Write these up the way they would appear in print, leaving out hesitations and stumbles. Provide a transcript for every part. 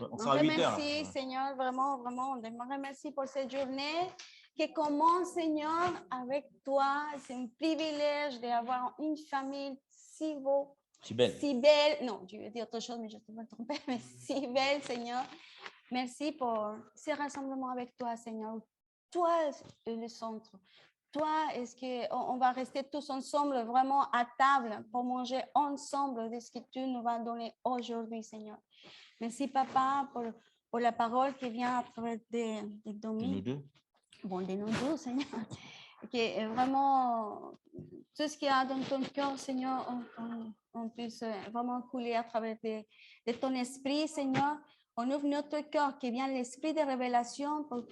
On On sera à 8 heures. remercie, Seigneur, vraiment, vraiment, on te remercie pour cette journée qui commence, Seigneur, avec toi. C'est un privilège d'avoir une famille si beau, Si belle. si belle. Non, je vais dire autre chose, mais je ne vais pas tromper, mais si belle, Seigneur. Merci pour ces rassemblements avec toi, Seigneur. Toi, le centre. Toi, est-ce qu'on va rester tous ensemble, vraiment à table, pour manger ensemble de ce que tu nous vas donner aujourd'hui, Seigneur. Merci, Papa, pour la parole qui vient à travers de nous deux. Bon, de nous deux, Seigneur. Que vraiment, tout ce qu'il y a dans ton cœur, Seigneur, on puisse vraiment couler à travers de ton esprit, Seigneur. On ouvre notre cœur, qui vient l'esprit de révélation pour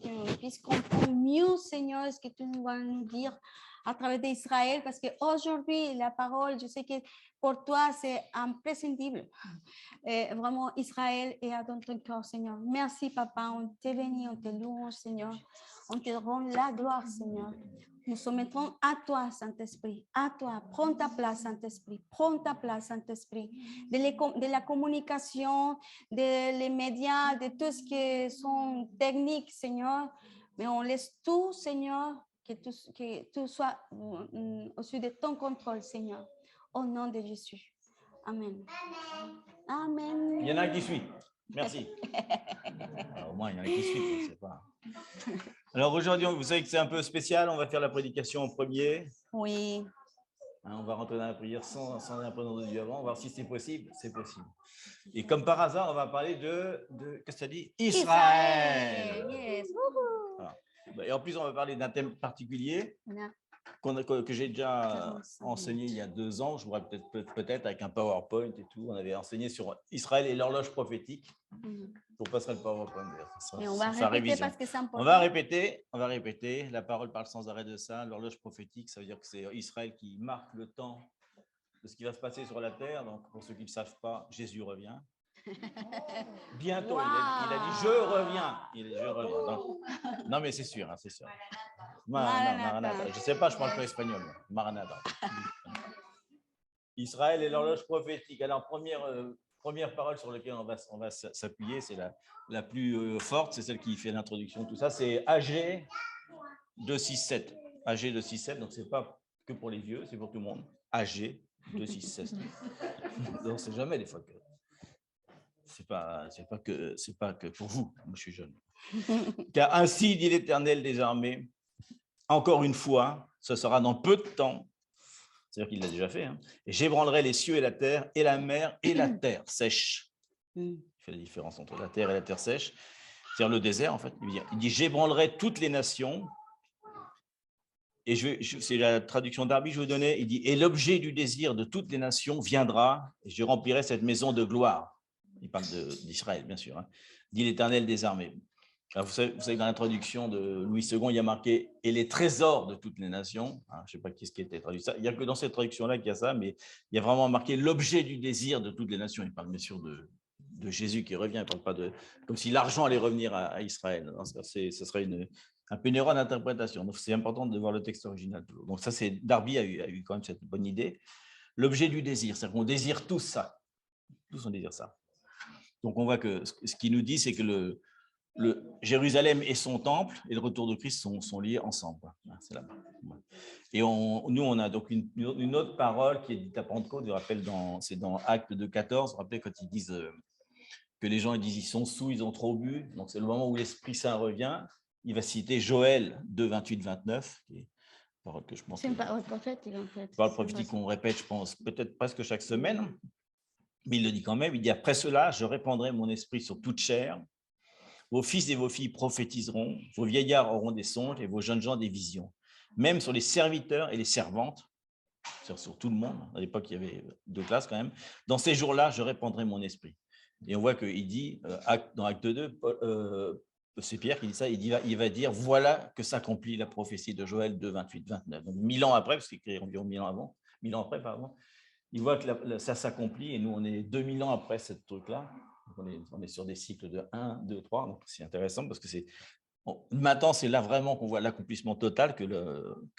qu'on puisse comprendre mieux, Seigneur, ce que tu vas nous dire à travers d'Israël, parce qu'aujourd'hui, la parole, je sais que pour toi, c'est imprescindible. Et vraiment, Israël est dans ton cœur, Seigneur. Merci, Papa. On te bénit, on te loue, Seigneur. On te rend la gloire, Seigneur. Nous soumettons à toi, Saint-Esprit, à toi. Prends ta place, Saint-Esprit. Prends ta place, Saint-Esprit. De la communication, des médias, de tout ce qui sont techniques, Seigneur. Mais on laisse tout, Seigneur, que tout soit au-dessus de ton contrôle, Seigneur. Au nom de Jésus. Amen. Amen. Il y en a un qui suit. Merci. Alors, au moins, il y en a qui suivent, je ne sais pas. Alors aujourd'hui, vous savez que c'est un peu spécial. On va faire la prédication en premier. Oui. On va rentrer dans la prière sans la présence de Dieu avant. On va voir si c'est possible. C'est possible. Et comme par hasard, on va parler de qu'est-ce que ça dit? Israël. Yes. Voilà. Et en plus, on va parler d'un thème particulier que j'ai déjà enseigné il y a 2 ans. Je pourrais peut-être avec un PowerPoint et tout. On avait enseigné sur Israël et l'horloge prophétique. On passera le PowerPoint. Mais on va répéter parce que c'est important. On va répéter. La parole parle sans arrêt de ça. L'horloge prophétique, ça veut dire que c'est Israël qui marque le temps de ce qui va se passer sur la terre. Donc, pour ceux qui ne le savent pas, Jésus revient. Bientôt, wow. il a dit « je reviens ». Je reviens. Donc, non, mais c'est sûr, hein, c'est sûr. Maranatha. Je ne sais pas, je ne parle pas espagnol. Maranatha. Israël et l'horloge prophétique. Alors, première parole sur laquelle on va s'appuyer, c'est la plus forte, c'est celle qui fait l'introduction, tout ça, c'est AG 267. AG 267, donc ce n'est pas que pour les vieux, c'est pour tout le monde. AG 267. Donc, c'est jamais des fois que... C'est pas que pour vous, moi je suis jeune. Car ainsi dit l'Éternel des armées, encore une fois, ce sera dans peu de temps, c'est-à-dire qu'il l'a déjà fait, hein, et j'ébranlerai les cieux et la terre, et la mer et la terre sèche. Il fait la différence entre la terre et la terre sèche, c'est-à-dire le désert en fait. Il dit j'ébranlerai toutes les nations, et c'est la traduction d'Arby que je vous donnais, il dit et l'objet du désir de toutes les nations viendra, et je remplirai cette maison de gloire. Il parle d'Israël, bien sûr, hein, dit l'Éternel des armées. Alors, vous savez que dans l'introduction de Louis II, il y a marqué « et les trésors de toutes les nations ». Je ne sais pas ce qui était traduit ça. Il n'y a que dans cette traduction-là qu'il y a ça, mais il y a vraiment marqué « l'objet du désir de toutes les nations ». Il parle bien sûr de Jésus qui revient, il ne parle pas comme si l'argent allait revenir à Israël. Ce serait un peu une erreur d'interprétation. Donc, c'est important de voir le texte original. Donc, ça, Darby a eu quand même cette bonne idée. L'objet du désir, c'est-à-dire qu'on désire tous ça. Tous on désire ça. Donc, on voit que ce qu'il nous dit, c'est que le Jérusalem et son temple et le retour de Christ sont liés ensemble. C'est là-bas. Et nous, on a donc une autre parole qui est dite à Pentecôte, je rappelle, c'est dans Actes 2,14. Vous vous rappelez quand ils disent que les gens ils disent ils sont sous, ils ont trop bu. Donc, c'est le moment où l'Esprit Saint revient. Il va citer Joël 2, 28, 29, qui est une parole que je pense. C'est une parole prophétique, en fait. Parole prophétique qu'on répète, je pense, peut-être presque chaque semaine. Mais il le dit quand même, il dit « Après cela, je répandrai mon esprit sur toute chair. Vos fils et vos filles prophétiseront, vos vieillards auront des songes et vos jeunes gens des visions. Même sur les serviteurs et les servantes, sur tout le monde, à l'époque il y avait 2 classes quand même, dans ces jours-là, je répandrai mon esprit. » Et on voit qu'il dit, dans Acte 2, c'est Pierre qui dit ça, il va dire « Voilà que s'accomplit la prophétie de Joël 2, 28, 29. » Donc 1000 ans après, parce qu'il écrit environ 1000 ans après, pardon, il voit que ça s'accomplit et nous, on est 2000 ans après ce truc-là. On est sur des cycles de 1, 2, 3. Donc, c'est intéressant parce que maintenant, c'est là vraiment qu'on voit l'accomplissement total, qu'il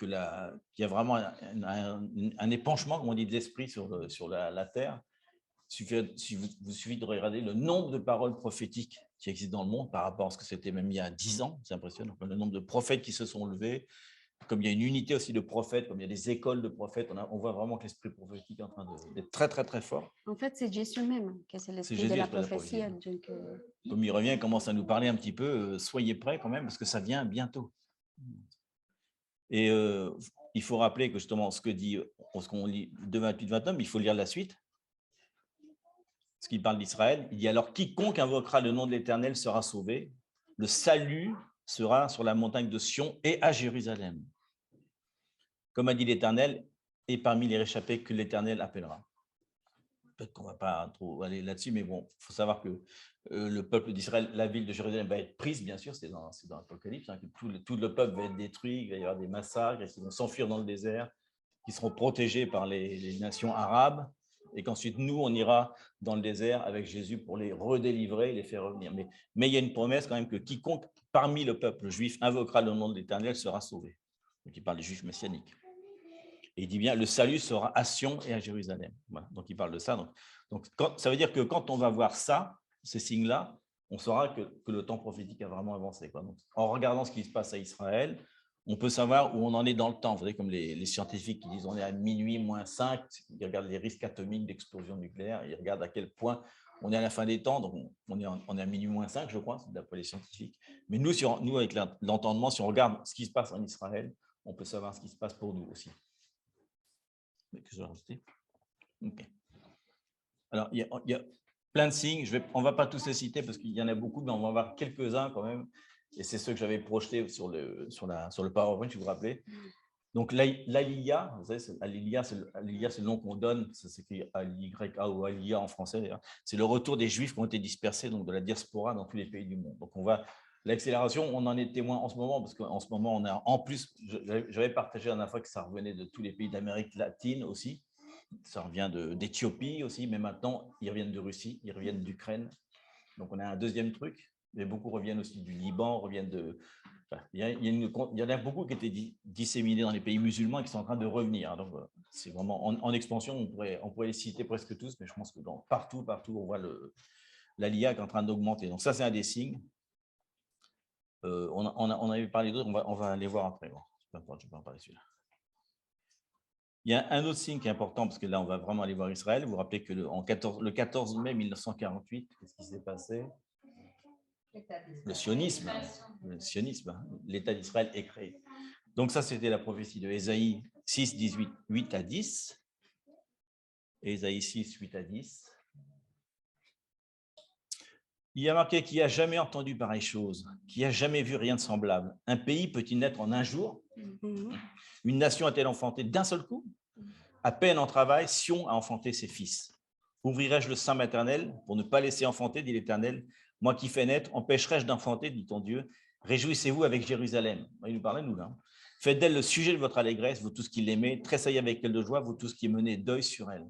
y a vraiment un épanchement, comme on dit, de l'esprit sur la terre. vous suffit de regarder le nombre de paroles prophétiques qui existent dans le monde par rapport à ce que c'était même il y a 10 ans. C'est impressionnant. Le nombre de prophètes qui se sont levés. Comme il y a une unité aussi de prophètes, comme il y a des écoles de prophètes, on voit vraiment que l'esprit prophétique est en train d'être très, très, très fort. En fait, c'est Jésus même que c'est l'esprit Jésus, de la l'esprit de la prophétie. prophétie. Donc, Comme il revient, il commence à nous parler un petit peu, soyez prêts quand même, parce que ça vient bientôt. Et il faut rappeler que justement, ce qu'on lit de 28-29, il faut lire la suite. Ce qui parle d'Israël, il dit alors, quiconque invoquera le nom de l'Éternel sera sauvé. Le salut sera sur la montagne de Sion et à Jérusalem. Comme a dit l'Éternel, et parmi les réchappés que l'Éternel appellera. Peut-être qu'on ne va pas trop aller là-dessus, mais bon, il faut savoir que le peuple d'Israël, la ville de Jérusalem va être prise, bien sûr, c'est dans l'Apocalypse, hein, que tout le peuple va être détruit, il va y avoir des massacres, ils vont s'enfuir dans le désert, qui seront protégés par les nations arabes, et qu'ensuite, nous, on ira dans le désert avec Jésus pour les redélivrer, les faire revenir. Mais il y a une promesse quand même que quiconque parmi le peuple juif invoquera le nom de l'Éternel sera sauvé. Donc, il parle des juifs messianiques. Et il dit bien, le salut sera à Sion et à Jérusalem. Voilà, donc, il parle de ça. Donc ça veut dire que quand on va voir ça, ces signes-là, on saura que le temps prophétique a vraiment avancé. Donc, en regardant ce qui se passe à Israël, on peut savoir où on en est dans le temps. Vous savez, comme les scientifiques qui disent on est à minuit moins 5, ils regardent les risques atomiques d'explosion nucléaire, ils regardent à quel point on est à la fin des temps, donc on est à minuit moins 5, je crois, d'après les scientifiques. Mais nous avec l'entendement, si on regarde ce qui se passe en Israël, on peut savoir ce qui se passe pour nous aussi. Que je vais rajouter. Okay. Alors, il y a plein de signes. On ne va pas tous les citer parce qu'il y en a beaucoup, mais on va en voir quelques-uns quand même. Et c'est ceux que j'avais projetés sur le PowerPoint, si vous vous rappelez. Donc, l'Aliyah, vous savez, Aliyah, c'est le nom qu'on donne, ça s'écrit A-Y-A ou Aliyah en français d'ailleurs. C'est le retour des Juifs qui ont été dispersés, donc de la diaspora dans tous les pays du monde. Donc, l'accélération, on en est témoin en ce moment, parce qu'en ce moment, on a en plus, j'avais partagé la dernière fois que ça revenait de tous les pays d'Amérique latine aussi. Ça revient d'Éthiopie aussi, mais maintenant, ils reviennent de Russie, ils reviennent d'Ukraine. Donc, on a un deuxième truc, mais beaucoup reviennent aussi du Liban, reviennent de... Enfin, il y en a beaucoup qui étaient disséminés dans les pays musulmans et qui sont en train de revenir. Donc, c'est vraiment en expansion, on pourrait les citer presque tous, mais je pense que partout, on voit l'ALIA qui est en train d'augmenter. Donc, ça, c'est un des signes. On avait parlé d'autres, on va aller voir après. Bon, je ne vais pas en parler celui-là. Il y a un autre signe qui est important, parce que là, on va vraiment aller voir Israël. Vous vous rappelez que le 14 mai 1948, qu'est-ce qui s'est passé? Le sionisme. L'État d'Israël est créé. Donc ça, c'était la prophétie de Ésaïe 6, 18, 8 à 10. Ésaïe 6, 8 à 10. Il y a marqué qui n'a jamais entendu pareille chose, qui n'a jamais vu rien de semblable. Un pays peut-il naître en un jour? Une nation a-t-elle enfanté d'un seul coup? À peine en travail, Sion a enfanté ses fils. Ouvrirai-je le sein maternel pour ne pas laisser enfanter, dit l'Éternel? Moi qui fais naître, empêcherai-je d'enfanter, dit ton Dieu? Réjouissez-vous avec Jérusalem. Il nous parlait, nous, là. Faites d'elle le sujet de votre allégresse, vous tous qui l'aimez. Tressaillez avec elle de joie, vous tous qui menez deuil sur elle.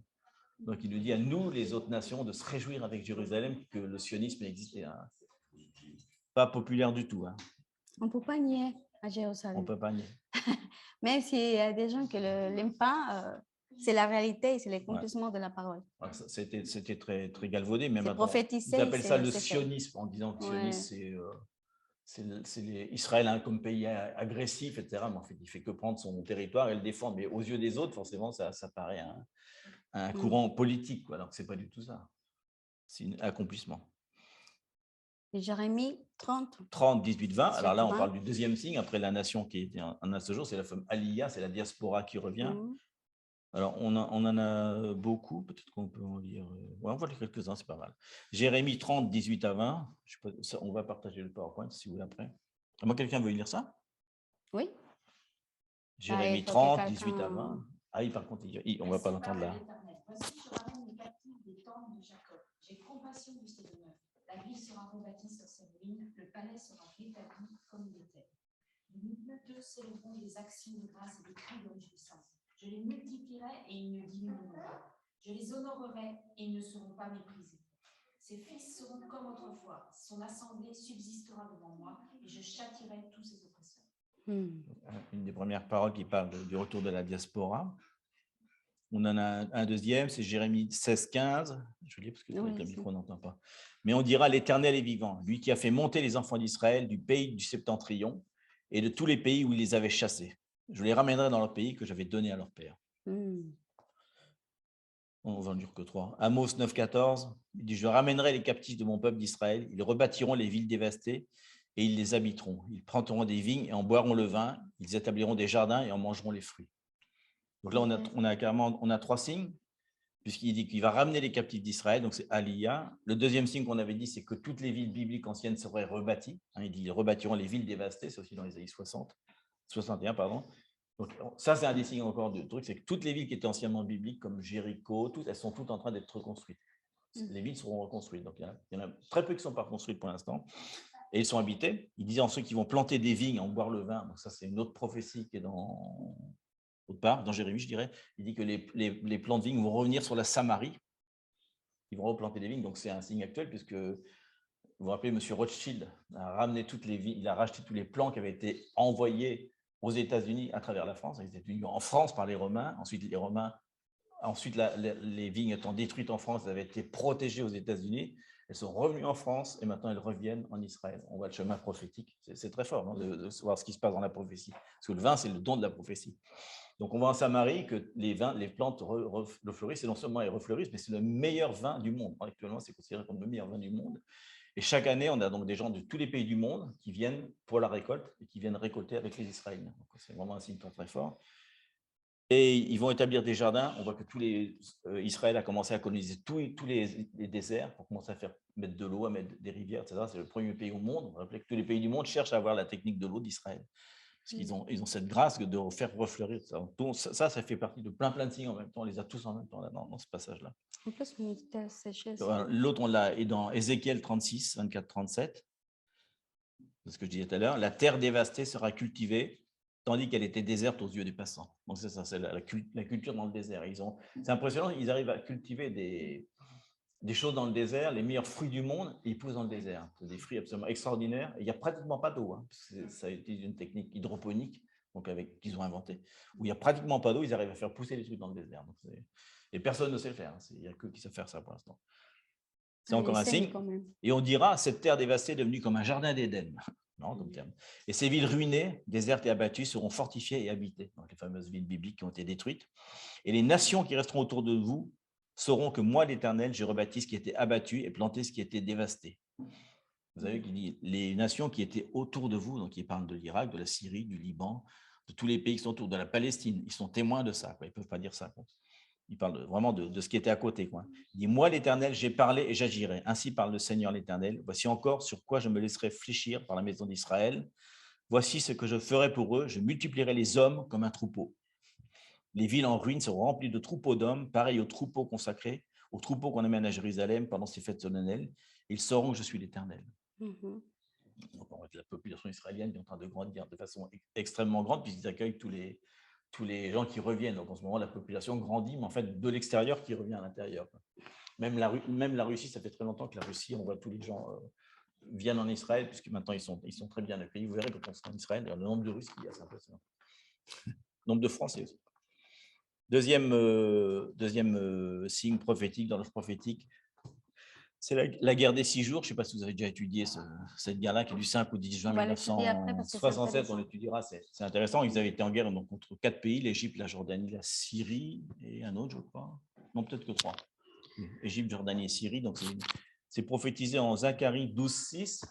Donc, il nous dit à nous, les autres nations, de se réjouir avec Jérusalem que le sionisme existait. Hein. Pas populaire du tout. Hein. On ne peut pas nier à Jérusalem. On ne peut pas nier. Même s'il y a des gens qui ne l'aiment pas, c'est la réalité, c'est l'accomplissement de la parole. C'était très, très galvaudé, mais maintenant, prophétisé, ils appellent ça le sionisme, en disant que le sionisme, c'est Israël comme pays agressif, etc. Mais en fait, il ne fait que prendre son territoire et le défendre. Mais aux yeux des autres, forcément, ça paraît un courant politique, quoi. Donc, ce n'est pas du tout ça. C'est un accomplissement. Et Jérémie 30. 30, 18, 20. Alors là, on parle du deuxième signe, après la nation qui était en ce jour, c'est la femme Aliyah, c'est la diaspora qui revient. Alors, on en a beaucoup, peut-être qu'on peut en lire. Ouais, on va lire quelques-uns, c'est pas mal. Jérémie 30, 18 à 20. On va partager le PowerPoint si vous voulez après. Moi, quelqu'un veut lire ça? Oui. Jérémie 30, 18 à 20. Ah oui, par contre, on ne va pas l'entendre là. Voici, je ramène les captifs des tentes de Jacob. J'ai compassion de ses demeures. La ville sera rebâtie sur ses ruines, le palais sera rétabli comme il était. Les milieux célébreront des actions de grâce et des cris de réjouissance. Je les multiplierai et ils ne diminueront pas. Je les honorerai et ils ne seront pas méprisés. Ses fils seront comme autrefois. Son assemblée subsistera devant moi et je châtierai tous ses oppresseurs. Une des premières paroles qui parle du retour de la diaspora. On en a un deuxième, c'est Jérémie 16, 15. Je lis parce que avec le micro, on n'entend pas. Mais on dira: l'Éternel est vivant, lui qui a fait monter les enfants d'Israël du pays du septentrion et de tous les pays où il les avait chassés. Je les ramènerai dans leur pays que j'avais donné à leur père. On va en dire que 3. Amos 9, 14. Il dit: je ramènerai les captifs de mon peuple d'Israël. Ils rebâtiront les villes dévastées et ils les habiteront. Ils planteront des vignes et en boiront le vin. Ils établiront des jardins et en mangeront les fruits. Donc là, on a 3 signes, puisqu'il dit qu'il va ramener les captifs d'Israël. Donc c'est Aliyah. Le deuxième signe qu'on avait dit, c'est que toutes les villes bibliques anciennes seraient rebâties. Il dit: ils rebâtiront les villes dévastées. C'est aussi dans Ésaïe 61, pardon. Donc, ça, c'est un des signes encore de truc, c'est que toutes les villes qui étaient anciennement bibliques, comme Jéricho, elles sont toutes en train d'être reconstruites. Les villes seront reconstruites. Donc, il y en a très peu qui ne sont pas reconstruites pour l'instant. Et ils sont habités. Il disait en ceux qui vont planter des vignes, en boire le vin. Donc, ça, c'est une autre prophétie qui est autre part, dans Jérémie, je dirais. Il dit que les plants de vignes vont revenir sur la Samarie. Ils vont replanter des vignes. Donc, c'est un signe actuel, puisque vous vous rappelez, M. Rothschild a ramené toutes les vignes, il a racheté tous les plants qui avaient été envoyés aux États-Unis à travers la France. Ils étaient venus en France par les Romains. Ensuite, les vignes étant détruites en France, elles avaient été protégées aux États-Unis. Elles sont revenues en France et maintenant elles reviennent en Israël. On voit le chemin prophétique. C'est très fort, non, de voir ce qui se passe dans la prophétie. Parce que le vin, c'est le don de la prophétie. Donc, on voit en Samarie que les plantes refleurissent. Et non seulement elles refleurissent, mais c'est le meilleur vin du monde. Actuellement, c'est considéré comme le meilleur vin du monde. Et chaque année, on a donc des gens de tous les pays du monde qui viennent pour la récolte et qui viennent récolter avec les Israéliens. C'est vraiment un signe très fort. Et ils vont établir des jardins. On voit que Israël a commencé à coloniser tous les déserts pour commencer à mettre de l'eau, à mettre des rivières, etc. C'est le premier pays au monde. On va rappeler que tous les pays du monde cherchent à avoir la technique de l'eau d'Israël. Parce qu'ils ont cette grâce de faire refleurir ça. Donc, ça fait partie de plein de signes en même temps. On les a tous en même temps là, dans ce passage-là. En plus, ministère sécheresse. L'autre, on l'a dans Ézéchiel 36, 24, 37. C'est ce que je disais tout à l'heure. La terre dévastée sera cultivée, tandis qu'elle était déserte aux yeux des passants. Donc, c'est la culture dans le désert. C'est impressionnant, ils arrivent à cultiver des choses dans le désert, les meilleurs fruits du monde, et ils poussent dans le désert. C'est des fruits absolument extraordinaires. Et il n'y a pratiquement pas d'eau. Ça utilise une technique hydroponique qu'ils ont inventée, où il n'y a pratiquement pas d'eau, ils arrivent à faire pousser les trucs dans le désert. Donc, et personne ne sait le faire. Il n'y a que qui sait faire ça pour l'instant. C'est encore un signe. Et on dira: cette terre dévastée est devenue comme un jardin d'Éden. Non, comme terme. Et ces villes ruinées, désertes et abattues seront fortifiées et habitées. Donc, les fameuses villes bibliques qui ont été détruites. Et les nations qui resteront autour de vous sauront que moi, l'Éternel, j'ai rebâti ce qui était abattu et planté ce qui était dévasté. Vous avez vu qu'il dit les nations qui étaient autour de vous, donc il parle de l'Irak, de la Syrie, du Liban, de tous les pays qui sont autour, de la Palestine. Ils sont témoins de ça. Ils ne peuvent pas dire ça. Il parle vraiment de ce qui était à côté. Il dit: moi, l'Éternel, j'ai parlé et j'agirai. Ainsi parle le Seigneur l'Éternel. Voici encore sur quoi je me laisserai fléchir par la maison d'Israël. Voici ce que je ferai pour eux. Je multiplierai les hommes comme un troupeau. Les villes en ruine seront remplies de troupeaux d'hommes, pareils aux troupeaux consacrés, aux troupeaux qu'on amène à Jérusalem pendant ces fêtes solennelles. Ils sauront que je suis l'Éternel. Donc, la population israélienne est en train de grandir de façon extrêmement grande, puisqu'ils accueillent tous les gens qui reviennent. Donc, en ce moment, la population grandit, mais en fait, de l'extérieur qui revient à l'intérieur. Même la Russie, ça fait très longtemps que la Russie, on voit tous les gens viennent en Israël, puisque maintenant, ils sont très bien accueillis. Vous verrez quand on sera en Israël, le nombre de Russes qu'il y a, c'est impressionnant. Le nombre de Français aussi. Deuxième signe prophétique, dans l'œuvre prophétique, c'est la guerre des 6 jours. Je ne sais pas si vous avez déjà étudié cette guerre-là, qui est du 5 au 10 juin 1967. On l'étudiera, c'est intéressant. Ils avaient été en guerre donc, contre 4 pays: l'Égypte, la Jordanie, la Syrie et un autre, je crois. Non, peut-être que 3. Égypte, Jordanie et Syrie. Donc, c'est prophétisé en Zacharie 12, 6.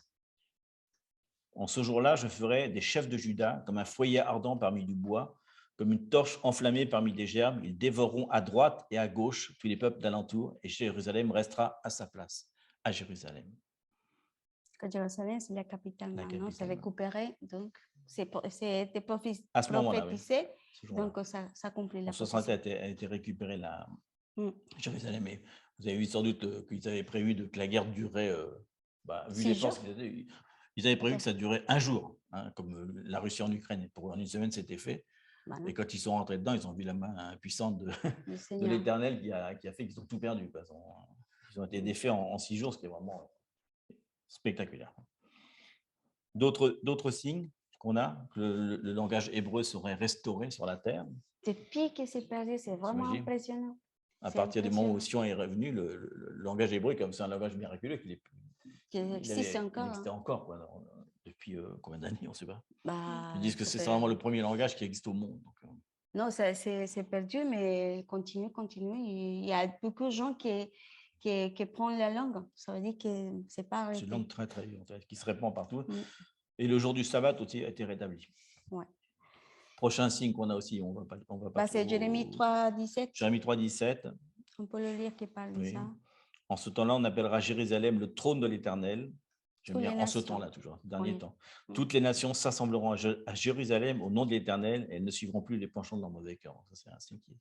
En ce jour-là, je ferai des chefs de Juda comme un foyer ardent parmi du bois, comme une torche enflammée parmi des gerbes. Ils dévoreront à droite et à gauche tous les peuples d'alentour, et Jérusalem restera à sa place, à Jérusalem. Jérusalem, c'est la capitale maintenant, c'est récupéré, donc c'était prophétisé, donc ça accomplit la prophétie. En 60 a été récupéré la Jérusalem, mais vous avez vu sans doute qu'ils avaient prévu que la guerre durait, vu les forces qu'ils avaient, ils avaient prévu que ça durait un jour, comme la Russie en Ukraine. Pour une semaine, c'était fait. Et quand ils sont rentrés dedans, ils ont vu la main puissante de l'Éternel qui a fait qu'ils ont tout perdu. Ils ont été défaits en 6 jours, ce qui est vraiment spectaculaire. D'autres signes qu'on a, que le langage hébreu serait restauré sur la terre. Depuis que c'est perdu, c'est vraiment T'imagines? impressionnant. À C'est partir du moment où impressionnant. Sion est revenu, le langage hébreu, comme c'est un langage miraculeux, Qu'il existe il encore. existait Hein. encore quoi, depuis combien d'années, on ne sait pas. Bah, Ils disent que ça c'est fait- vraiment le premier langage qui existe au monde. Donc, Non, c'est perdu, mais continue, continue. Il y a beaucoup de gens qui prennent la langue. Ça veut dire que c'est pas c'est une arrêté. langue très, très vivante, qui se répand partout. Mm. Et le jour du sabbat aussi a été rétabli. Ouais. Prochain signe qu'on a aussi, on va pas Bah, c'est Jérémie 3,17. Jérémie 3,17. On peut le lire qui parle de Oui. ça. En ce temps-là, on appellera Jérusalem le trône de l'Éternel. J'aime Toutes bien les en ce nations. temps-là, toujours, dernier Oui. temps. Mm. Toutes les nations s'assembleront à Jérusalem au nom de l'Éternel et elles ne suivront plus les penchants de leur mauvais cœur. Ça, c'est un signe qui...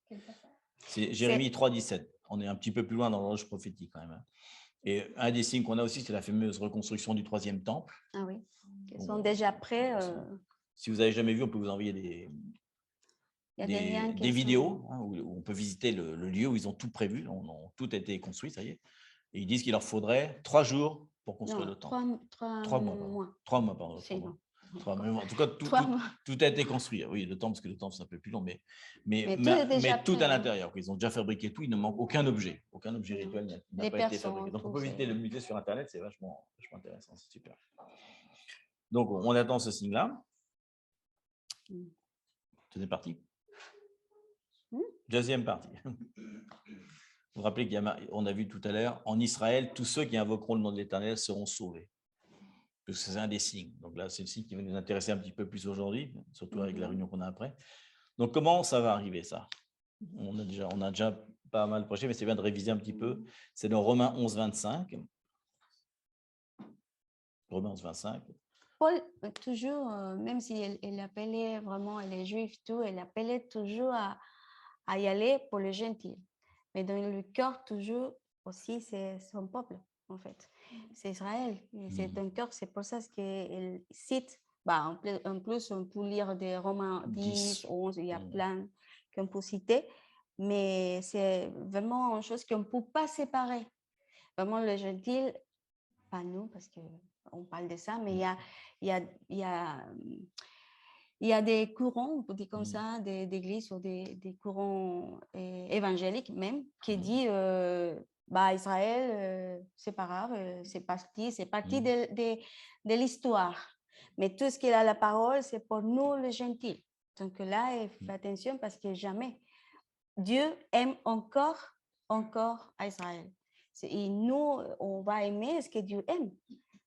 C'est Jérémie 3,17. On est un petit peu plus loin dans l'horloge prophétique quand même. Hein. Et un des signes qu'on a aussi, c'est la fameuse reconstruction du troisième temple. Ah oui. Ils sont déjà prêts. Si vous n'avez jamais vu, on peut vous envoyer des liens qui des vidéos sont... hein, où on peut visiter le lieu où ils ont tout prévu. Tout a été construit, ça y est. Et ils disent qu'il leur faudrait 3 jours pour construire Non, le temple. 3 mois, pardon. mois. 3 mois, pardon. C'est long. 3 mois. En tout cas, 3 mois. tout a été construit. Oui, le temple, parce que le temple, c'est un peu plus long, mais tout est déjà tout prêt, à hein. l'intérieur. Ils ont déjà fabriqué tout, il ne manque aucun objet. Aucun objet rituel n'a Les pas été personnes, fabriqué. Donc, on tout, peut visiter c'est- le musée sur Internet, c'est vachement intéressant, c'est super. Donc, on attend ce signe-là. Mm. C'est parti. Mm. Deuxième partie. Vous vous rappelez qu'on a vu tout à l'heure, en Israël, tous ceux qui invoqueront le nom de l'Éternel seront sauvés. Parce que c'est un des signes. Donc là, c'est le signe qui va nous intéresser un petit peu plus aujourd'hui, surtout avec la réunion qu'on a après. Donc, comment ça va arriver, ça? On a déjà pas mal prêché, mais c'est bien de réviser un petit peu. C'est dans Romains 11, 25. Romains 11, 25. Paul, toujours, même si elle appelait vraiment les Juifs, tout, elle appelait toujours à y aller pour les gentils. Mais dans le cœur, toujours aussi, c'est son peuple, en fait. C'est Israël. C'est un cœur, c'est pour ça qu'elle cite. Bah, en plus, on peut lire des Romains 10, 11, il y a plein qu'on peut citer. Mais c'est vraiment une chose qu'on ne peut pas séparer. Vraiment, les gentils, pas nous, parce qu'on parle de ça, mais il y a des courants, on peut dire comme ça, d'églises ou des courants évangéliques même, qui disent bah, Israël, c'est pas grave, c'est parti de l'histoire. Mais tout ce qu'il a la parole, c'est pour nous, les gentils. Donc là, il fait attention parce que jamais Dieu aime encore à Israël. Et nous, on va aimer ce que Dieu aime.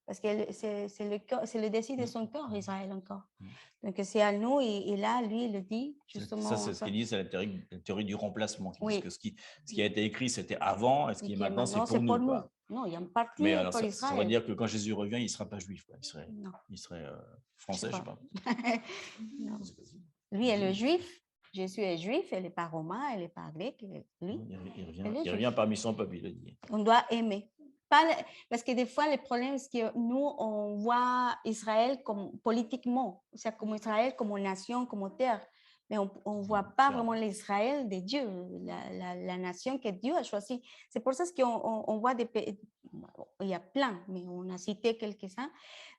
Parce que c'est le désir de son cœur, Israël encore. Donc c'est à nous, et là, lui, il le dit justement. Ça, c'est ce qu'il dit, c'est la théorie du remplacement. Qui Oui. dit que ce qui a été écrit, c'était avant, et ce qui est maintenant, c'est pour nous. Quoi. Non, il y a une partie mais alors, pour Israël. Ça veut dire que quand Jésus revient, il ne sera pas juif. Quoi. Il serait français, je ne sais pas. Non. Lui est le juif. Jésus est juif, elle n'est pas romain, elle n'est pas grec. Lui, il revient parmi son peuple, il le dit. On doit aimer. Parce que des fois, le problème, c'est que nous, on voit Israël comme politiquement, c'est comme Israël comme nation, comme terre, mais on ne voit pas vraiment l'Israël de Dieu, la nation que Dieu a choisie. C'est pour ça qu'on voit il y a plein, mais on a cité quelques-uns,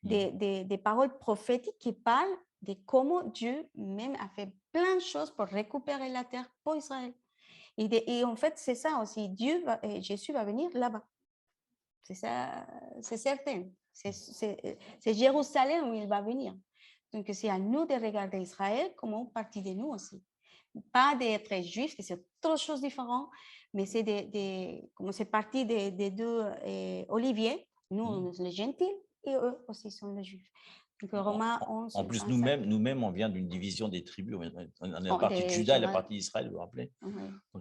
des paroles prophétiques qui parlent de comment Dieu même a fait plein de choses pour récupérer la terre pour Israël. Et en fait, c'est ça aussi, Jésus va venir là-bas. C'est ça, c'est certain. C'est Jérusalem où il va venir. Donc, c'est à nous de regarder Israël comme une partie de nous aussi. Pas d'être juif, c'est autre chose différente, mais c'est comme c'est parti des deux oliviers. Nous, on est les gentils et eux aussi sont les juifs. Donc, Romains 11. En plus, nous-mêmes, on vient d'une division des tribus. On est la partie de Juda et la partie d'Israël, vous vous rappelez?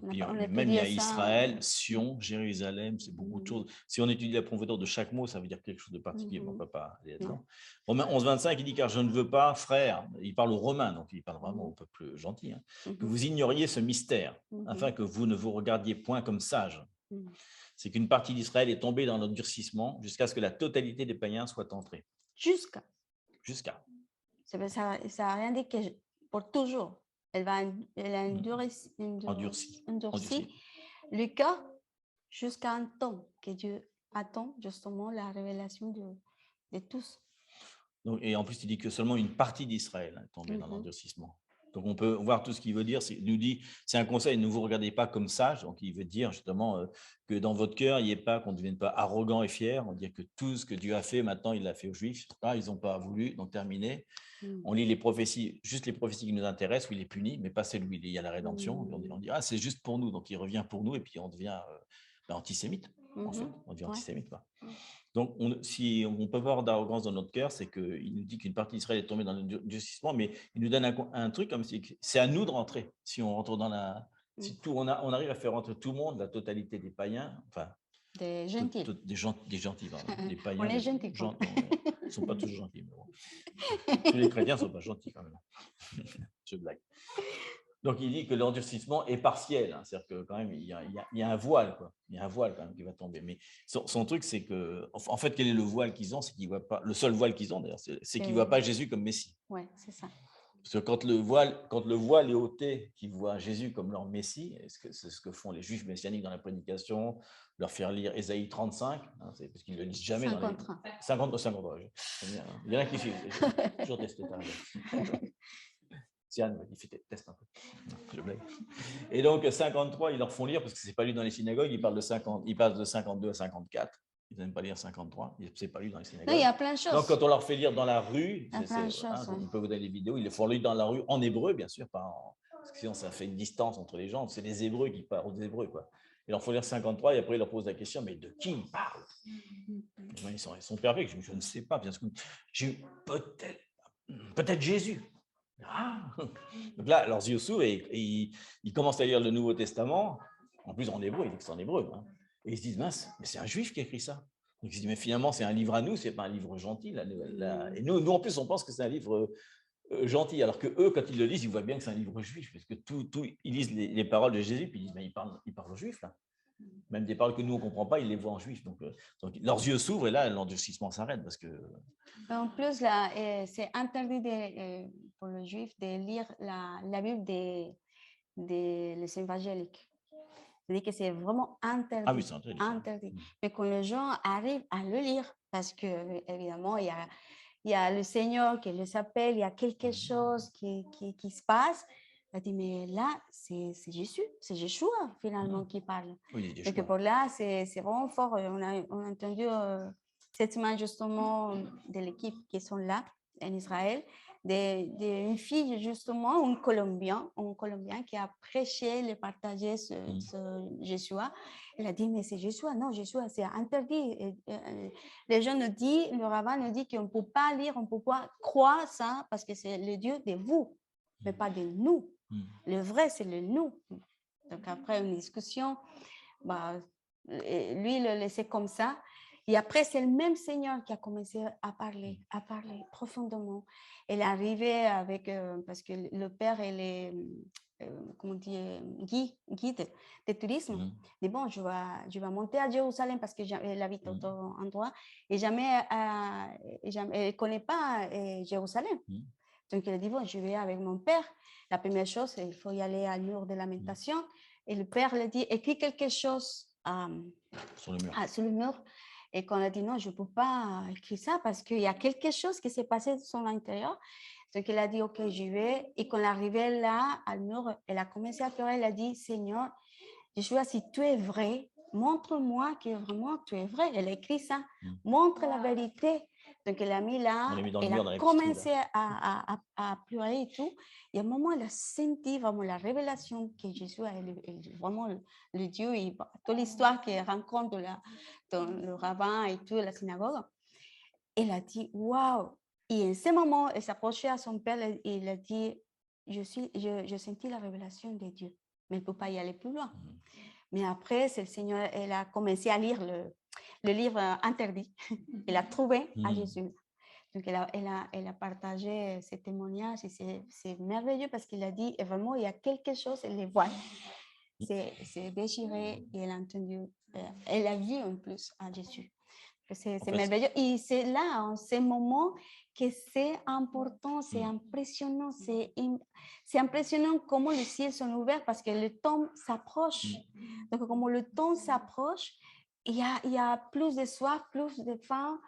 Oui. Même il y a Israël, Sion, Jérusalem, c'est beaucoup de choses. Si on étudie la profondeur de chaque mot, ça veut dire quelque chose de particulier. On ne peut pas aller là-dedans. Romains 11, 25, il dit, car je ne veux pas, frère, il parle aux Romains, donc il parle vraiment au peuple gentil, hein, que vous ignoriez ce mystère, afin que vous ne vous regardiez point comme sages. C'est qu'une partie d'Israël est tombée dans l'endurcissement jusqu'à ce que la totalité des païens soit entrée. Jusqu'à. Ça n'a rien dit que pour toujours. Elle a endurci le cœur jusqu'à un temps que Dieu attend justement la révélation de tous. Donc, et en plus, il dit que seulement une partie d'Israël est tombée dans l'endurcissement. Donc, on peut voir tout ce qu'il veut dire. Il nous dit, c'est un conseil, ne vous regardez pas comme sages. Donc, il veut dire justement que dans votre cœur, il n'y ait pas, qu'on ne devienne pas arrogant et fier. On dit que tout ce que Dieu a fait, maintenant, il l'a fait aux Juifs. Ah, ils n'ont pas voulu, donc terminé. On lit les prophéties, juste les prophéties qui nous intéressent, où il est puni, mais pas celles où il y a la rédemption. On dit, ah, c'est juste pour nous. Donc, il revient pour nous et puis on devient antisémite, en fait. On devient antisémite, quoi. Donc, si on peut pas avoir d'arrogance dans notre cœur, c'est qu'il nous dit qu'une partie d'Israël est tombée dans le durcissement, mais il nous donne un truc comme si c'est à nous de rentrer. Si on rentre dans la, si tout, on arrive à faire rentrer tout le monde, la totalité des païens, enfin, Des gentils. des gentils, pardon. Les On païens, est gentils. ils ne sont pas toujours gentils. Mais bon. Tous les chrétiens ne sont pas gentils quand même. Je blague. Donc, il dit que l'endurcissement est partiel. Hein, c'est-à-dire que quand même, il y a un voile, quoi. Il y a un voile quand même qui va tomber. Mais son truc, c'est que, en fait, quel est le voile qu'ils ont? C'est qu'ils voient pas. Le seul voile qu'ils ont, d'ailleurs, c'est qu'ils ne voient pas Jésus comme Messie. Oui, c'est ça. Parce que quand le voile est ôté, qu'ils voient Jésus comme leur Messie, c'est ce que font les Juifs messianiques dans la prédication, leur faire lire Ésaïe 35, hein, c'est parce qu'ils ne le lisent jamais 53. dans les 53. Il y en a qui suivent. J'ai toujours testé ça. Siane, il fait test un peu. Je blague. Et donc, 53, ils leur font lire parce que ce n'est pas lu dans les synagogues. Ils parlent de 52 à 54. Ils n'aiment pas lire 53. Ce n'est pas lu dans les synagogues. Non, il y a plein de choses. Donc, quand on leur fait lire dans la rue, on peut vous donner des vidéos, ils le font lire dans la rue en hébreu, bien sûr, parce que sinon, ça fait une distance entre les gens. C'est les Hébreux qui parlent aux Hébreux, quoi. Ils leur font lire 53 et après, ils leur posent la question, mais de qui ils parlent? Ils sont perplexes. Je ne sais pas. Bien sûr, j'ai peut-être Jésus. Ah. Donc là, leurs yeux s'ouvrent et ils commencent à lire le Nouveau Testament, en plus en hébreu, il dit que c'est en hébreu. Hein. Et ils se disent, mince, mais c'est un juif qui a écrit ça. Donc ils se disent, mais finalement, c'est un livre à nous, c'est pas un livre gentil. Et nous, en plus, on pense que c'est un livre gentil, alors que eux, quand ils le lisent, ils voient bien que c'est un livre juif, parce que ils lisent les paroles de Jésus, puis ils disent, mais il parle aux juifs, là. Même des paroles que nous, on ne comprend pas, ils les voient en juif. Donc leurs yeux s'ouvrent et là, l'endurcissement s'arrête parce que... En plus, là, c'est interdit pour le juif de lire la Bible des évangéliques. C'est-à-dire que c'est vraiment interdit. Ah oui, c'est interdit. Mais quand les gens arrivent à le lire, parce que évidemment, il y a le Seigneur qui les appelle, il y a quelque chose qui se passe. Il dit, mais là, c'est Jésus, c'est Jésus finalement qui parle. Oui, donc pour là, c'est vraiment fort. On a entendu cette semaine justement de l'équipe qui sont là en Israël, d'une fille justement, un Colombien qui a prêché, le partagé ce Jésus. Elle a dit, mais c'est Jésus, non, Jésus, c'est interdit. Les gens nous disent, le rabbin nous dit qu'on ne peut pas lire, on ne peut pas croire ça parce que c'est le Dieu de vous, mais pas de nous. Le vrai, c'est le nous. Donc après une discussion, lui, il le laissait comme ça. Et après, c'est le même Seigneur qui a commencé à parler profondément. Elle est arrivée avec, parce que le père, il est, comment dire, guide de tourisme. Il dit, bon, je vais monter à Jérusalem parce qu'elle habite à d'autres endroits et jamais, elle ne connaît pas Jérusalem. Donc, elle dit, bon, je vais avec mon père. La première chose, il faut y aller à mur de lamentation. Et le père lui dit, écris quelque chose sur le mur. Sur le mur. Et qu'on a dit, non, je ne peux pas écrire ça parce qu'il y a quelque chose qui s'est passé sur l'intérieur. Donc, il a dit, OK, j'y vais. Et quand elle est arrivée là, à le mur, elle a commencé à pleurer. Elle a dit, Seigneur, Jésus, si tu es vrai, montre-moi que vraiment tu es vrai. Elle a écrit ça. Montre la vérité. Donc, elle a mis là, elle a commencé à pleurer et tout. Et à un moment, elle a senti vraiment la révélation que Jésus est vraiment le Dieu. Et toute l'histoire qu'elle rencontre dans le rabbin et tout, la synagogue. Elle a dit, waouh! Et en ce moment, elle s'approchait à son père et il a dit, je sentis la révélation de Dieu, mais elle ne peut pas y aller plus loin. Mais après, c'est le Seigneur, elle a commencé à lire le livre interdit. Elle a trouvé à Jésus. Donc, elle a partagé ce témoignage et c'est merveilleux parce qu'il a dit, et vraiment, il y a quelque chose, elle les voit. C'est déchiré et elle a entendu, elle a vu en plus à Jésus. C'est merveilleux. Et c'est là, en ces moments, que c'est important, c'est impressionnant. C'est impressionnant comment les ciels sont ouverts parce que le temps s'approche. Donc, comme le temps s'approche, il y a plus de soif, plus de faim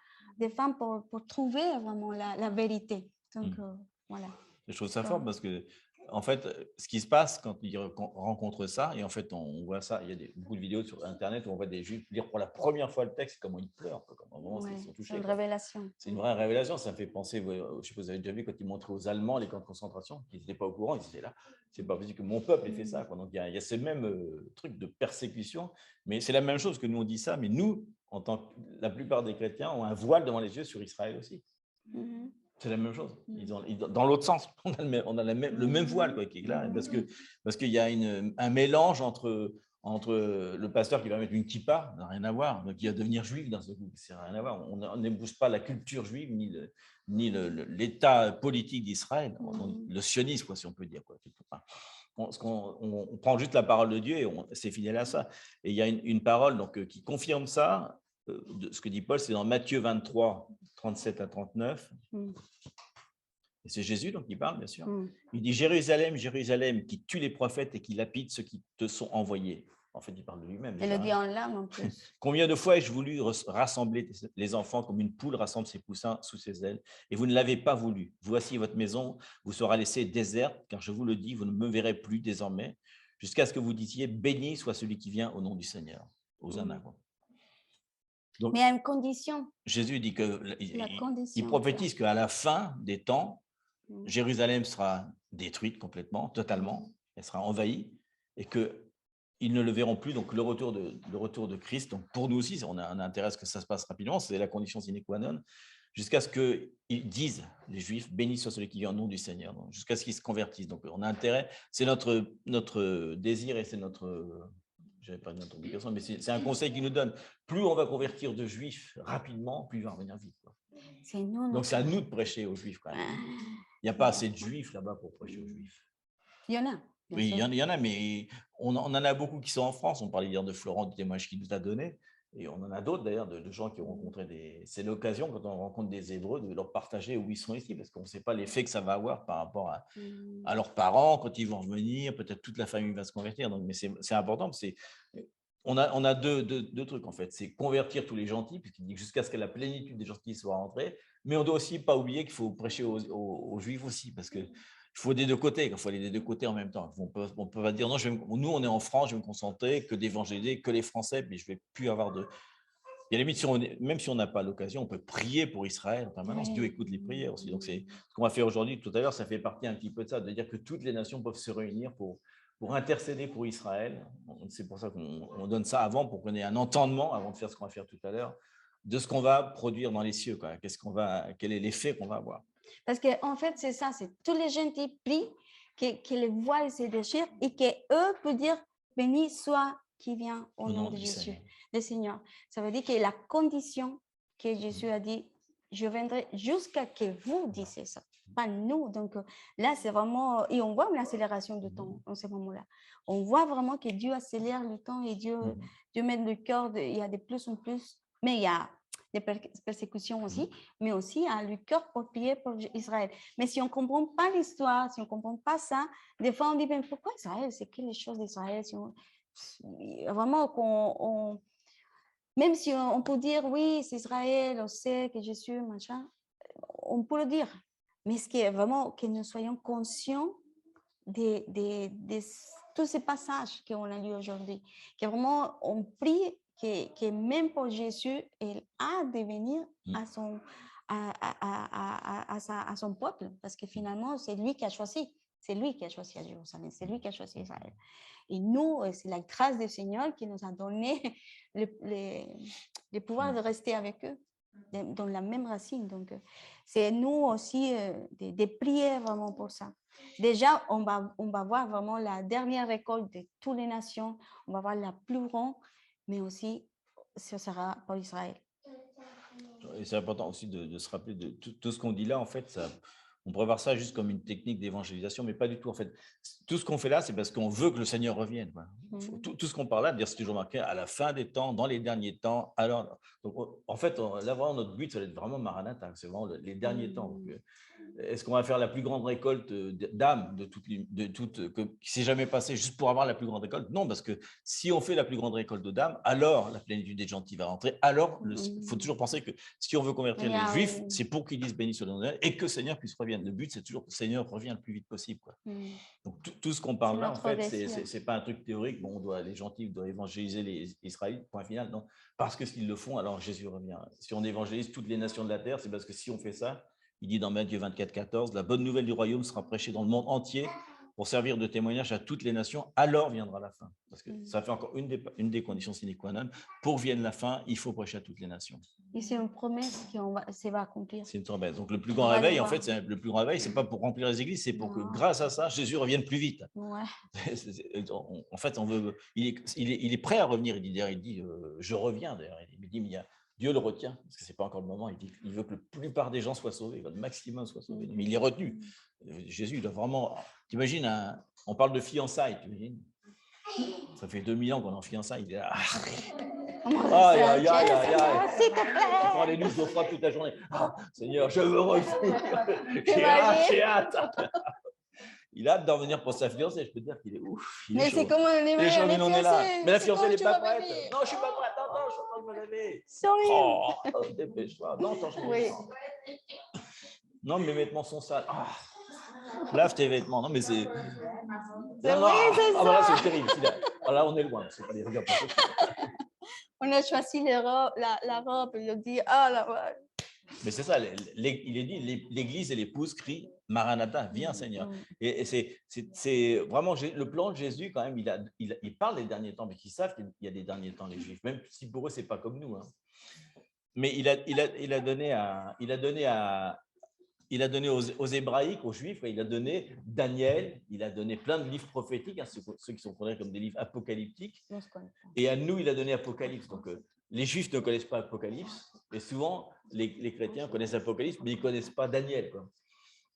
pour trouver vraiment la vérité. Donc, voilà. Je trouve ça fort parce que En fait, ce qui se passe quand ils rencontrent ça, et en fait, on voit ça, il y a beaucoup de vidéos sur Internet où on voit des Juifs lire pour la première fois le texte, comment ils pleurent, quoi, comment vraiment ils Ouais, sont c'est touchés, une quoi. révélation. C'est une vraie révélation. Ça me fait penser, je ne sais pas si vous avez déjà vu, quand ils montraient aux Allemands les camps de concentration, qu'ils n'étaient pas au courant, ils étaient là. C'est pas possible que mon peuple ait fait ça, quoi. Donc, il y a ce même truc de persécution, mais c'est la même chose que nous, on dit ça, mais nous, la plupart des chrétiens ont un voile devant les yeux sur Israël aussi. Mhm. C'est la même chose. Dans l'autre sens, on a le même voile, quoi, qui est là, parce qu'il y a un mélange entre le pasteur qui va mettre une kippa, ça n'a rien à voir, donc il va devenir juif dans ce coup, ça n'a rien à voir. On n'épouse pas la culture juive ni l'état politique d'Israël, le sionisme, quoi, si on peut dire, quoi. On prend juste la parole de Dieu et on s'est fidèle à ça. Et il y a une parole donc, qui confirme ça. De ce que dit Paul, c'est dans Matthieu 23, 37 à 39. Et c'est Jésus donc qui parle, bien sûr. Il dit « Jérusalem, Jérusalem, qui tue les prophètes et qui lapide ceux qui te sont envoyés. » En fait, il parle de lui-même. Il le dit en larmes en plus. Combien de fois ai-je voulu rassembler les enfants comme une poule rassemble ses poussins sous ses ailes, et vous ne l'avez pas voulu. Voici votre maison vous sera laissée déserte, car je vous le dis, vous ne me verrez plus désormais, jusqu'à ce que vous disiez « Béni soit celui qui vient au nom du Seigneur. » Hosanna. Donc, mais il y a une condition. Jésus dit il prophétise qu'à la fin des temps, Jérusalem sera détruite complètement, totalement, elle sera envahie, et qu'ils ne le verront plus. Donc le retour de Christ, donc pour nous aussi, on a intérêt à ce que ça se passe rapidement, c'est la condition sine qua non, jusqu'à ce qu'ils disent, les Juifs, béni soit celui qui vient au nom du Seigneur, jusqu'à ce qu'ils se convertissent. Donc on a intérêt, c'est notre désir et c'est notre... Je n'avais pas notre obligation, mais c'est un conseil qu'il nous donne. Plus on va convertir de Juifs rapidement, plus il va revenir vite. Donc c'est à nous de prêcher aux Juifs, quand même. Il n'y a pas assez de Juifs là-bas pour prêcher aux Juifs. Il y en a. Oui, il y en a, mais on en a beaucoup qui sont en France. On parlait hier de Florent, du témoignage qu'il nous a donné. Et on en a d'autres, d'ailleurs, de gens qui ont rencontré C'est l'occasion, quand on rencontre des Hébreux, de leur partager où ils sont ici, parce qu'on ne sait pas l'effet que ça va avoir par rapport à leurs parents, quand ils vont revenir, peut-être toute la famille va se convertir. Donc, mais c'est important, on a deux trucs, en fait. C'est convertir tous les gentils, puisqu'il dit jusqu'à ce que la plénitude des gentils soit rentrée, mais on doit aussi pas oublier qu'il faut prêcher aux Juifs aussi, parce que il faut des deux côtés, il faut aller des deux côtés en même temps. On peut pas dire non, nous on est en France, je vais me concentrer que d'évangéliser, que les Français, mais je vais plus avoir de... Il y a limite, même si on n'a pas l'occasion, on peut prier pour Israël en permanence. Oui. Dieu écoute les prières aussi. Donc c'est ce qu'on va faire aujourd'hui, tout à l'heure, ça fait partie un petit peu de ça, de dire que toutes les nations peuvent se réunir pour intercéder pour Israël. C'est pour ça qu'on donne ça avant, pour qu'on ait un entendement, avant de faire ce qu'on va faire tout à l'heure, de ce qu'on va produire dans les cieux, quoi. Quel est l'effet qu'on va avoir. Parce qu'en fait, c'est ça, c'est tous les gens qui prient, que les voiles se déchirent et qu'eux peuvent dire béni soit qui vient au nom de Jésus, le Seigneur. Ça veut dire que la condition que Jésus a dit, je viendrai jusqu'à ce que vous disiez ça, pas nous. Donc là, c'est vraiment, et on voit une accélération de temps en ce moment-là. On voit vraiment que Dieu accélère le temps et Dieu met le cœur, il y a de plus en plus, mais il y a des persécutions aussi, mais aussi à le cœur pour prier pour Israël. Mais si on ne comprend pas l'histoire, si on ne comprend pas ça, des fois on dit, ben, pourquoi Israël? C'est que les choses d'Israël? Vraiment, même si on peut dire, oui, c'est Israël, on sait que Jésus, machin, on peut le dire. Mais ce qui est vraiment que nous soyons conscients de tous ces passages qu'on a lus aujourd'hui, que vraiment on prie que même pour Jésus, il a de venir à son peuple, parce que finalement, c'est lui qui a choisi. C'est lui qui a choisi à Jérusalem, c'est lui qui a choisi Israël. Et nous, c'est la grâce du Seigneur qui nous a donné le pouvoir de rester avec eux, dans la même racine. Donc, c'est nous aussi de prier vraiment pour ça. Déjà, on va voir vraiment la dernière récolte de toutes les nations. On va voir la plus grande, mais aussi, ce sera pour Israël. Et c'est important aussi de se rappeler de tout ce qu'on dit là, en fait, on pourrait voir ça juste comme une technique d'évangélisation, mais pas du tout. En fait, tout ce qu'on fait là, c'est parce qu'on veut que le Seigneur revienne. Tout ce qu'on parle là, c'est toujours marqué à la fin des temps, dans les derniers temps. Alors, donc, en fait, là, vraiment, notre but, ça va être vraiment Maranatha, c'est vraiment les derniers temps. Donc, est-ce qu'on va faire la plus grande récolte d'âmes qui s'est jamais passée juste pour avoir la plus grande récolte? Non, parce que si on fait la plus grande récolte d'âmes, alors la plénitude des gentils va rentrer. Alors, il faut toujours penser que si on veut convertir les Juifs, c'est pour qu'ils disent béni soit le nom de l'Éternel et que Seigneur puisse revenir. Le but, c'est toujours que le Seigneur revienne le plus vite possible, quoi. Donc, tout ce qu'on parle là, en fait, c'est pas un truc théorique. Bon, les gentils doivent évangéliser les Israélites, point final. Non, parce que s'ils le font, alors Jésus revient. Si on évangélise toutes les nations de la terre, c'est parce que si on fait ça, il dit dans Matthieu 24, 14, la bonne nouvelle du royaume sera prêchée dans le monde entier pour servir de témoignage à toutes les nations, alors viendra la fin. Parce que ça fait encore une des conditions sine qua non. Pour vienne la fin, il faut prêcher à toutes les nations. Et c'est une promesse qui va accomplir. C'est une promesse. Donc le plus grand réveil, en fait, le plus grand réveil, c'est pas pour remplir les églises, c'est pour que grâce à ça, Jésus revienne plus vite. Ouais. En fait, il est prêt à revenir. Il dit je reviens. D'ailleurs, il dit, mais Dieu le retient parce que c'est pas encore le moment. Il veut que la plupart des gens soient sauvés, que le maximum soit sauvé. Mais il est retenu. Jésus, il doit vraiment. T'imagines, on parle de fiançailles, t'imagines? Ça fait 2000 ans qu'on est en fiançailles. Il est là. Aïe, aïe, aïe, aïe, aïe. S'il te plaît. On prend les douches d'eau froide toute la journée. Ah, Seigneur, je veux revenir. J'ai hâte. Il a hâte d'en venir pour sa fiancée. Je peux te dire qu'il est ouf. Mais c'est comme les on est là. Mais la fiancée n'est pas prête. Venir. Non, je suis pas prête. Attends, je suis en train de me laver. Sorry. Oh, dépêche-toi. Non, attends, non, mes vêtements sont sales. Ah. Lave tes vêtements. Non, mais c'est. C'est vrai, c'est ça. Ah, bah là, c'est terrible. Là, on est loin. C'est pas des regards. On a choisi la robe. Il dit, ah, la robe. Mais c'est ça, il est dit, l'Église et l'épouse crient Maranatha, viens Seigneur. Et c'est vraiment le plan de Jésus quand même. Il parle des derniers temps, mais qu'ils savent qu'il y a des derniers temps les Juifs, même si pour eux c'est pas comme nous. Hein. Mais il a donné aux Hébraïques, aux Juifs, il a donné Daniel, il a donné plein de livres prophétiques, hein, ceux qui sont considérés comme des livres apocalyptiques. Et à nous, il a donné Apocalypse. Donc, les Juifs ne connaissent pas Apocalypse, et souvent, les chrétiens connaissent Apocalypse, mais ils ne connaissent pas Daniel, quoi.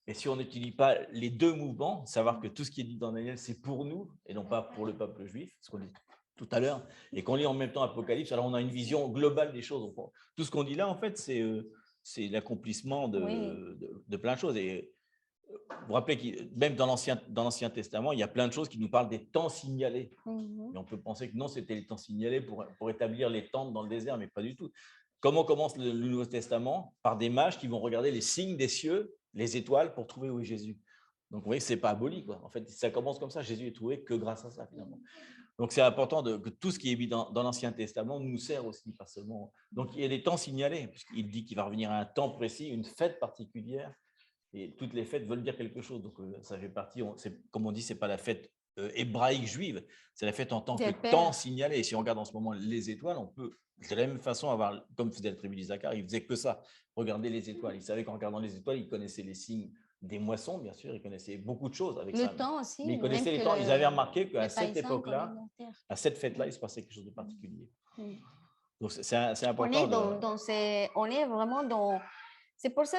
Et si on n'utilise pas les deux mouvements, savoir que tout ce qui est dit dans Daniel, c'est pour nous, et non pas pour le peuple juif, ce qu'on dit tout à l'heure, et qu'on lit en même temps Apocalypse, alors on a une vision globale des choses. Donc, tout ce qu'on dit là, en fait, c'est l'accomplissement de plein de choses. Et vous vous rappelez que même dans l'Ancien Testament, il y a plein de choses qui nous parlent des temps signalés. Et on peut penser que non, c'était les temps signalés pour établir les tentes dans le désert, mais pas du tout. Comment commence le Nouveau Testament? Par des mages qui vont regarder les signes des cieux, les étoiles, pour trouver où est Jésus. Donc, vous voyez, ce n'est pas aboli, quoi. En fait, ça commence comme ça. Jésus est trouvé que grâce à ça, finalement. Donc, c'est important que tout ce qui est mis dans l'Ancien Testament nous sert aussi, pas seulement. Donc, il y a des temps signalés, puisqu'il dit qu'il va revenir à un temps précis, une fête particulière. Et toutes les fêtes veulent dire quelque chose. Donc, ça fait partie, comme on dit, ce n'est pas la fête hébraïque juive, c'est la fête en tant que temps signalé. Et si on regarde en ce moment les étoiles, on peut de la même façon avoir, comme faisait la tribu d'Isaacar, il faisait que ça, regarder les étoiles. Il savait qu'en regardant les étoiles, il connaissait les signes des moissons, bien sûr, il connaissait beaucoup de choses avec ça. Le temps aussi. Mais il connaissait les temps. Ils avaient remarqué qu'à cette époque-là, à cette fête-là, il se passait quelque chose de particulier. Donc, c'est important. On est vraiment dans... C'est pour ça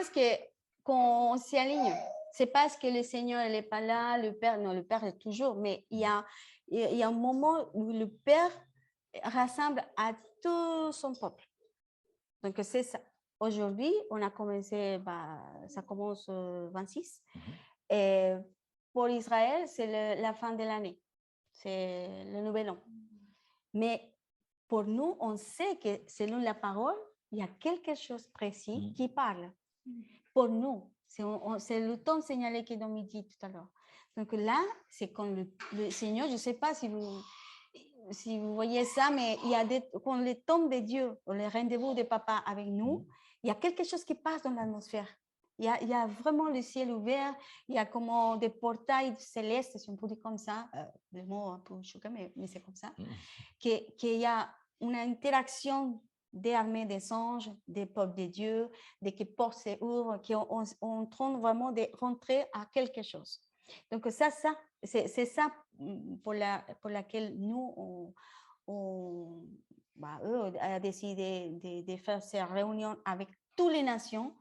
qu'on s'y aligne. C'est parce que le Seigneur n'est pas là, le Père est toujours, mais il y a un moment où le Père rassemble à tout son peuple. Donc, c'est ça. Aujourd'hui, on a commencé, ça commence 26. Et pour Israël, c'est la fin de l'année. C'est le nouvel an. Mais pour nous, on sait que selon la parole, il y a quelque chose de précis qui parle. Pour nous, c'est le temps signalé qui est dans midi tout à l'heure. Donc là, c'est quand le Seigneur, je ne sais pas si vous voyez ça, mais il y a quand le temps de Dieu, le rendez-vous de Papa avec nous, il y a quelque chose qui passe dans l'atmosphère. Il y a vraiment le ciel ouvert, il y a comme des portails célestes, si on peut dire comme ça, le mot un peu choquant, mais c'est comme ça, qu'il y a une interaction des armées des anges, des peuples de Dieu, des que portes s'ouvrent, qui on est en train vraiment de rentrer à quelque chose. Donc c'est ça pour laquelle nous, eux a décidé de faire ces réunions avec toutes les nations